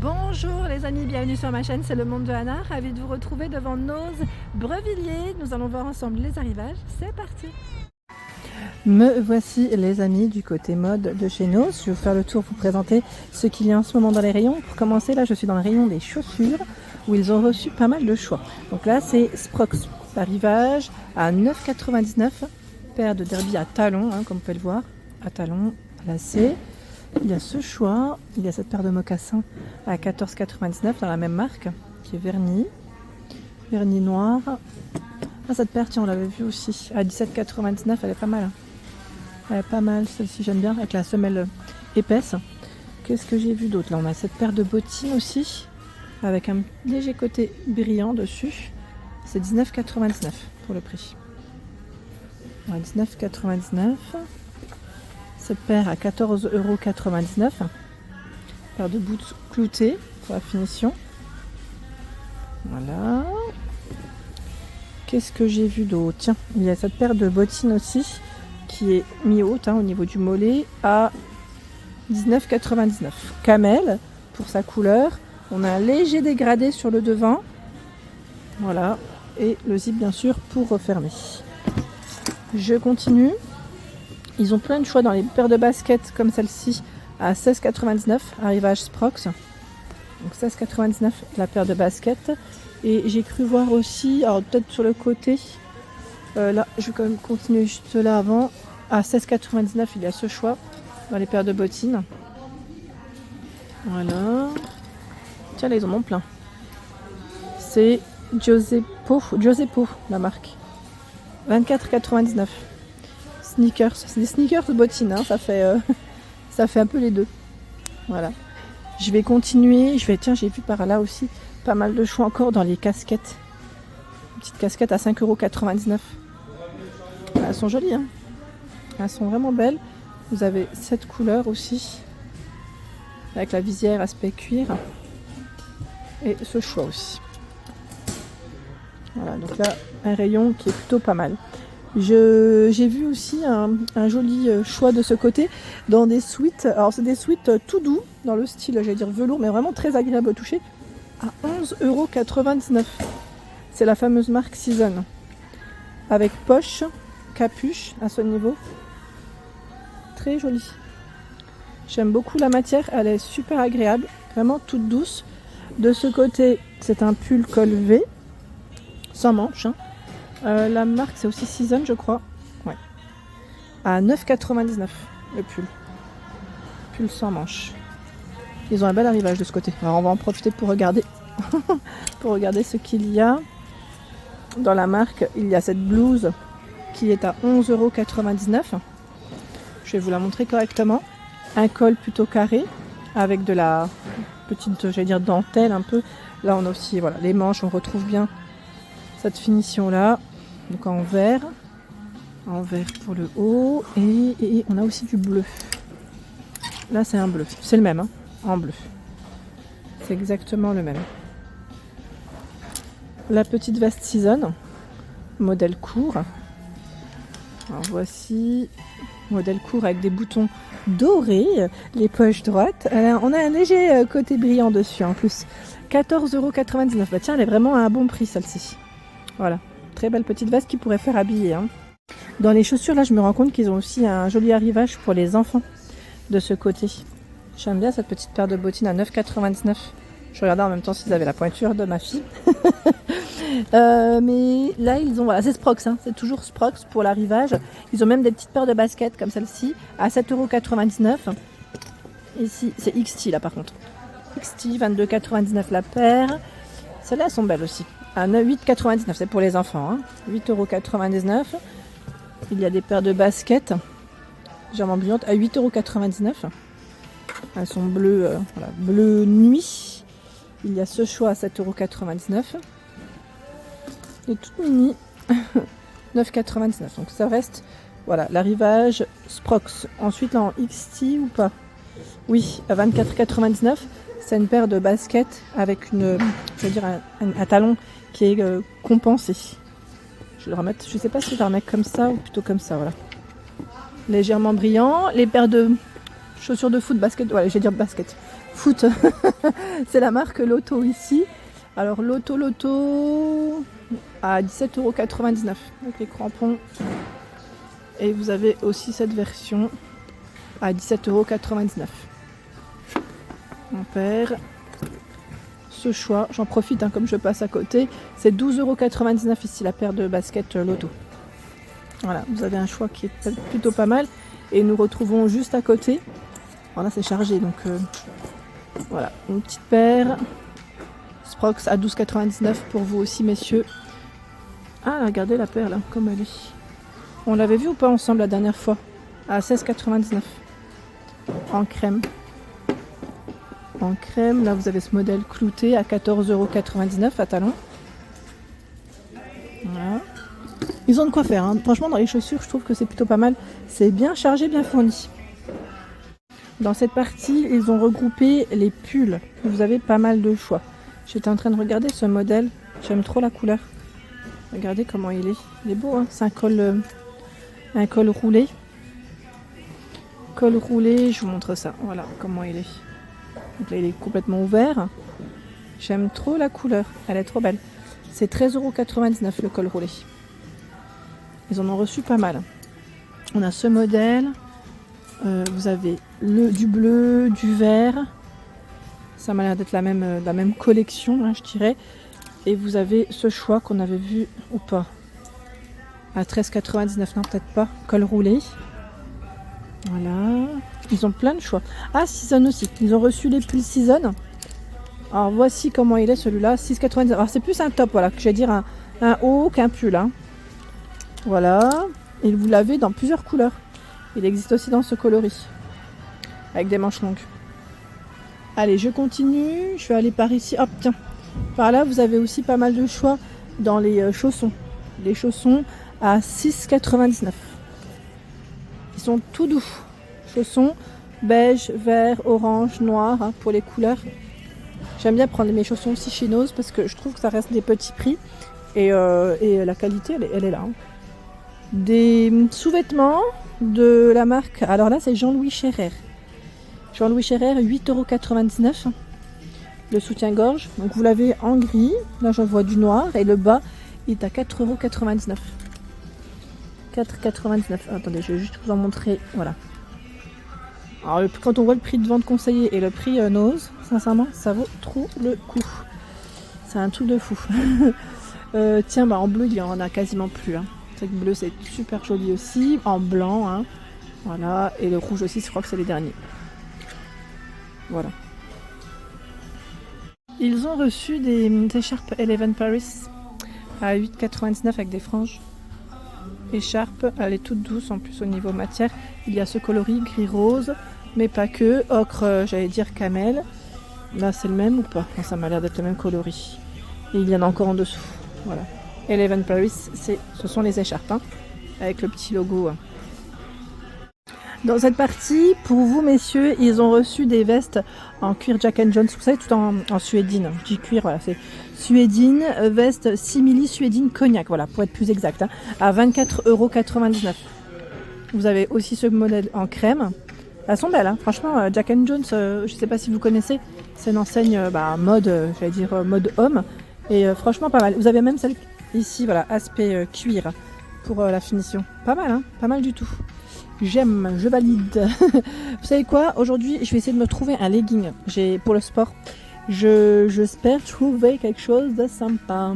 Bonjour les amis, bienvenue sur ma chaîne, c'est le monde de Anna, ravi de vous retrouver devant Noz Brevilliers. Nous allons voir ensemble les arrivages, c'est parti. Me voici les amis du côté mode de chez Noz. Je vais vous faire le tour, vous présenter ce qu'il y a en ce moment dans les rayons. Pour commencer, là je suis dans le rayon des chaussures où ils ont reçu pas mal de choix. Donc là c'est Sprox, arrivage à 9,99 €, paire de derby à talons, comme vous pouvez le voir, à talons lacés. Il y a ce choix, il y a cette paire de mocassins à 14,99 € dans la même marque, qui est verni noir. Ah, cette paire, tiens, on l'avait vue aussi, à 17,99 €, elle est pas mal. Elle est pas mal, celle-ci j'aime bien, avec la semelle épaisse. Qu'est-ce que j'ai vu d'autre? Là, on a cette paire de bottines aussi, avec un léger côté brillant dessus. C'est 19,99 € pour le prix. Ouais, 19,99 €. Cette paire à 14,99 €. Paire de boots cloutées pour la finition. Voilà. Qu'est-ce que j'ai vu d'autre? Tiens, il y a cette paire de bottines aussi qui est mi-haute au niveau du mollet à 19,99 €. Camel pour sa couleur. On a un léger dégradé sur le devant. Voilà. Et le zip bien sûr pour refermer. Je continue. Ils ont plein de choix dans les paires de baskets comme celle-ci à 16,99 €, arrivage Sprox. Donc 16,99 € la paire de baskets. Et j'ai cru voir aussi, alors peut-être sur le côté, là je vais quand même continuer juste là avant, à 16,99 € il y a ce choix dans les paires de bottines. Voilà. Tiens là ils en ont plein. C'est Giuseppe la marque. 24,99 €. Sneakers, c'est des sneakers de bottines, ça fait un peu les deux. Voilà. Je vais continuer, tiens, j'ai vu par là aussi pas mal de choix encore dans les casquettes. Une petite casquette à 5,99 €. Elles sont jolies, Elles sont vraiment belles. Vous avez cette couleur aussi, avec la visière aspect cuir. Et ce choix aussi. Voilà, donc là, un rayon qui est plutôt pas mal. J'ai vu aussi un joli choix de ce côté dans des sweats. Alors c'est des sweats tout doux dans le style, j'allais dire velours, mais vraiment très agréable au toucher, à 11,99 €. C'est la fameuse marque Season, avec poche, capuche à ce niveau. Très joli. J'aime beaucoup la matière, elle est super agréable, vraiment toute douce. De ce côté, c'est un pull col V, sans manches. La marque c'est aussi Season je crois. Ouais. À 9,99 € le pull. Pull sans manches. Ils ont un bel arrivage de ce côté. Alors on va en profiter pour regarder. Pour regarder ce qu'il y a. Dans la marque, il y a cette blouse qui est à 11,99 €. Je vais vous la montrer correctement. Un col plutôt carré avec de la petite, j'allais dire dentelle un peu. Là on a aussi voilà, les manches, on retrouve bien cette finition là. Donc en vert pour le haut, et on a aussi du bleu. Là c'est un bleu, c'est le même, en bleu. C'est exactement le même. La petite veste Season, modèle court. Alors voici, modèle court avec des boutons dorés, les poches droites. On a un léger côté brillant dessus en plus. 14,99 €. Bah tiens, elle est vraiment à un bon prix celle-ci. Voilà. Très belle petite veste qui pourrait faire habiller. Dans les chaussures, là, je me rends compte qu'ils ont aussi un joli arrivage pour les enfants de ce côté. J'aime bien cette petite paire de bottines à 9,99 €. Je regardais en même temps s'ils avaient la pointure de ma fille. Mais là, ils ont, voilà, c'est Sprox, c'est toujours Sprox pour l'arrivage. Ils ont même des petites paires de baskets comme celle-ci à 7,99 €. Ici, c'est XT là par contre. XT, 22,99 € la paire. Celles-là sont belles aussi. À 8,99 €, c'est pour les enfants. 8,99 €. Il y a des paires de baskets légèrement brillantes à 8,99 €. Elles sont bleues, voilà, bleu nuit. Il y a ce choix à 7,99 €. Et toute mini, 9,99 €. Donc ça reste, voilà, l'arrivage Sprox. Ensuite là en XT ou pas? Oui, à 24,99 €. C'est une paire de baskets avec une, je veux dire un talon qui est compensé. Je vais le remettre, je sais pas si je vais le remettre comme ça ou plutôt comme ça, voilà. Légèrement brillant. Les paires de chaussures de foot, basket, ouais, je vais dire basket. foot. C'est la marque Lotto ici. Alors Lotto à 17,99 € avec les crampons. Et vous avez aussi cette version à 17,99 €. Mon père. Ce choix, j'en profite comme je passe à côté. C'est 12,99 € ici la paire de baskets Lotto. Voilà, vous avez un choix qui est plutôt pas mal. Et nous retrouvons juste à côté. Voilà, c'est chargé donc voilà, une petite paire. Sprox à 12,99 € pour vous aussi, messieurs. Ah, regardez la paire là, comme elle est. On l'avait vu ou pas ensemble la dernière fois? À 16,99 € en crème. En crème, là vous avez ce modèle clouté à 14,99 € à talons. Voilà. Ils ont de quoi faire, hein. Franchement dans les chaussures je trouve que c'est plutôt pas mal. C'est bien chargé, bien fourni. Dans cette partie ils ont regroupé les pulls. Vous avez pas mal de choix. J'étais en train de regarder ce modèle. J'aime trop la couleur. Regardez comment il est. Il est beau, hein. C'est un col roulé. Col roulé, je vous montre ça. Voilà comment il est. Donc là, il est complètement ouvert. J'aime trop la couleur. Elle est trop belle. C'est 13,99 € le col roulé. Ils en ont reçu pas mal. On a ce modèle. Vous avez du bleu, du vert. Ça m'a l'air d'être la même collection, hein, je dirais. Et vous avez ce choix qu'on avait vu ou pas. À 13,99 €, non peut-être pas. Col roulé. Voilà. Ils ont plein de choix. Ah, Season aussi. Ils ont reçu les pulls Season. Alors voici comment il est celui-là. 6,99 €. Alors c'est plus un top, voilà, que je vais dire un haut qu'un pull. Hein. Voilà. Et vous l'avez dans plusieurs couleurs. Il existe aussi dans ce coloris. Avec des manches longues. Allez, je continue. Je vais aller par ici. Hop, tiens. Par là, vous avez aussi pas mal de choix dans les chaussons. Les chaussons à 6,99 €. Ils sont tout doux. Chaussons beige, vert, orange, noir, hein, pour les couleurs. J'aime bien prendre mes chaussons aussi chez Nose parce que je trouve que ça reste des petits prix. Et la qualité, elle est là. Hein. Des sous-vêtements de la marque. Alors là, c'est Jean-Louis Scherrer. Jean-Louis Scherrer, 8,99 €. Le soutien-gorge. Donc vous l'avez en gris. Là, j'en vois du noir. Et le bas, il est à 4,99 €. 4,99 €. Attendez, je vais juste vous en montrer. Voilà. Alors, quand on voit le prix de vente conseillé et le prix Nose, sincèrement, ça vaut trop le coup. C'est un truc de fou. Tiens, en bleu, il y en a quasiment plus. Hein. C'est que le bleu, c'est super joli aussi. En blanc, hein. Voilà. Et le rouge aussi, je crois que c'est les derniers. Voilà. Ils ont reçu des écharpes Eleven Paris à 8,99 € avec des franges. Écharpe, elle est toute douce en plus au niveau matière. Il y a ce coloris gris-rose, mais pas que. Ocre, j'allais dire camel. Là, c'est le même ou pas? Ça m'a l'air d'être le même coloris. Et il y en a encore en dessous. Voilà. Eleven Paris, ce sont les écharpes, hein, avec le petit logo. Hein. Dans cette partie, pour vous messieurs, ils ont reçu des vestes en cuir Jack & Jones, vous savez, tout en suédine. Je dis cuir, voilà, c'est suédine, veste simili suédine cognac, voilà, pour être plus exact, hein, à 24,99 €. Vous avez aussi ce modèle en crème. Elles sont belles, hein. Franchement, Jack & Jones, je ne sais pas si vous connaissez, c'est une enseigne mode, j'allais dire mode homme, et franchement pas mal. Vous avez même celle ici, voilà, aspect cuir pour la finition. Pas mal, hein, pas mal du tout. J'aime, je valide. Vous savez quoi? Aujourd'hui, je vais essayer de me trouver un legging pour le sport. J'espère trouver quelque chose de sympa.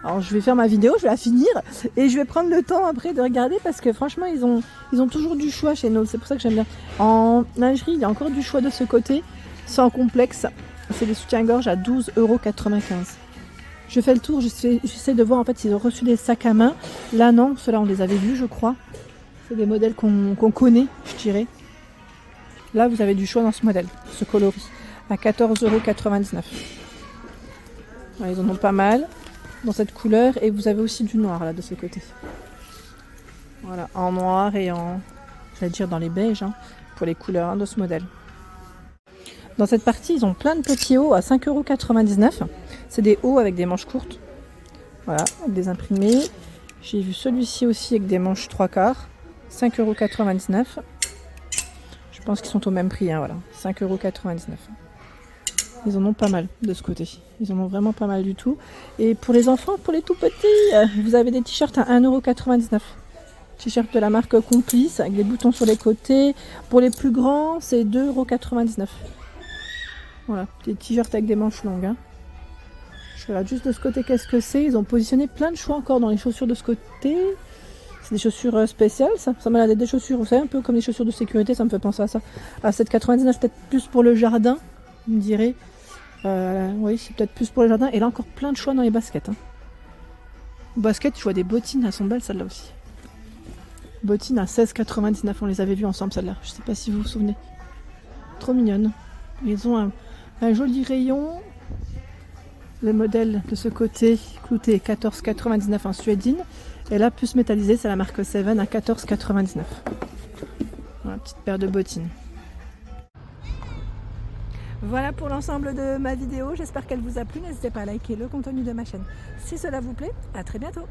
Alors, je vais faire ma vidéo, je vais la finir et je vais prendre le temps après de regarder parce que franchement, ils ont toujours du choix chez nous. C'est pour ça que j'aime bien. En lingerie, il y a encore du choix de ce côté, sans complexe. C'est des soutiens-gorge à 12,95 €. Je fais le tour, j'essaie de voir en fait s'ils ont reçu des sacs à main. Là, non, ceux-là, on les avait vus, je crois. C'est des modèles qu'on connaît, je dirais. Là, vous avez du choix dans ce modèle, ce coloris, à 14,99 €. Ouais, ils en ont pas mal dans cette couleur. Et vous avez aussi du noir, là, de ce côté. Voilà, en noir et en, j'allais dire, dans les beiges, hein, pour les couleurs de ce modèle. Dans cette partie, ils ont plein de petits hauts à 5,99 €. C'est des hauts avec des manches courtes. Voilà, avec des imprimés. J'ai vu celui-ci aussi avec des manches 3/4. 5,99 €. Je pense qu'ils sont au même prix, hein, voilà. 5,99 €. Ils en ont pas mal de ce côté. Ils en ont vraiment pas mal du tout. Et pour les enfants, pour les tout petits, vous avez des t-shirts à 1,99 €. T-shirt de la marque Complice avec des boutons sur les côtés. Pour les plus grands, c'est 2,99 €. Voilà, des t-shirts avec des manches longues. Hein. Je regarde juste de ce côté qu'est-ce que c'est. Ils ont positionné plein de choix encore dans les chaussures de ce côté. C'est des chaussures spéciales, ça m'a l'air d'être des chaussures, vous savez, un peu comme les chaussures de sécurité, ça me fait penser à ça. À 7,99 €, peut-être plus pour le jardin, vous me direz. Oui, c'est peut-être plus pour le jardin. Et là, encore plein de choix dans les baskets. Hein. Baskets, je vois des bottines, elles sont belles celles-là aussi. Bottines à 16,99 €, on les avait vues ensemble celles-là. Je sais pas si vous vous souvenez. Trop mignonnes. Ils ont un joli rayon. Le modèle de ce côté, clouté 14,99 € en suédine. Et là, plus métallisé, c'est la marque Seven à 14,99 €. Voilà, petite paire de bottines. Voilà pour l'ensemble de ma vidéo. J'espère qu'elle vous a plu. N'hésitez pas à liker le contenu de ma chaîne si cela vous plaît. À très bientôt.